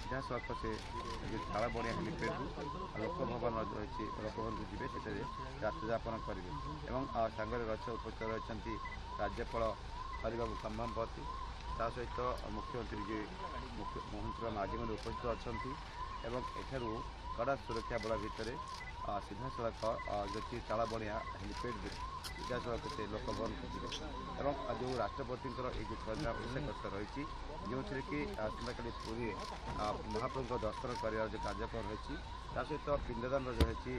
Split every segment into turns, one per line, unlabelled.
सीधा सड़क से ताल बणिया हेलीपैड लोकभवन रही लोकभवन को जी से रात्रयापन करेंगे और सांगे रथ उपस्थित रही राज्यपाल हरिबाबू खम्बापति ता सहित मुख्यमंत्री जी मोहन चरण माझी उपस्थित अच्छा एठारू कड़ा सुरक्षा बल भितर सीधा सड़क जो ताल बणिया हेलीपैड सीधा सड़क से लोकभवन को जी और जो राष्ट्रपति जो अभिषेक रही जो कि आसंता पुरी महाप्रभु दर्शन कर जो कार्यक्रम रही सहित पिंडदान रही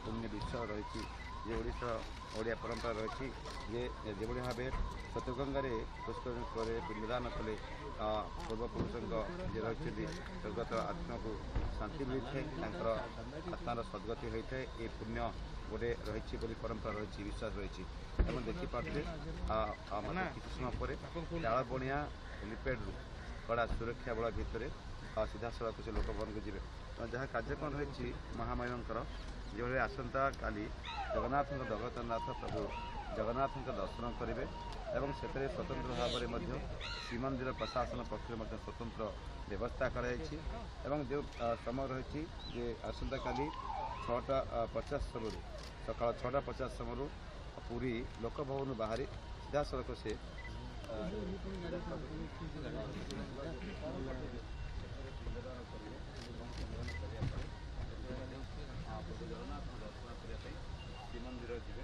पुण्य विषय रही ओडिशा ओडिया परंपरा रही जो भाव सत्यगंगा पुष्कर पिंडदान कले पूर्वपुरुषों जे रही स्वर्गत आत्मा को शांति मिलता है आत्मार सद्गति होता है ये पुण्य गोटे रही परंपरा रही विश्वास रही देखिपारे किसी समय पर ताल बणिया हेलीपैड कड़ा सुरक्षा बल भितर सीधा सड़क से लोकभवन को जी जहाँ कार्यक्रम रही महामायर जो आसंता काली जगन्नाथ जगन्नाथ प्रभु जगन्नाथ दर्शन करेंगे और से स्वतंत्र भाव में श्रीमंदिर प्रशासन पक्ष स्वतंत्र व्यवस्था कराई जो समय रही आसंता काली 6:50 समय सका 6:50 समय पूरी लोकभवन बाहरी सीधा सड़क से श्रीमंदिर जी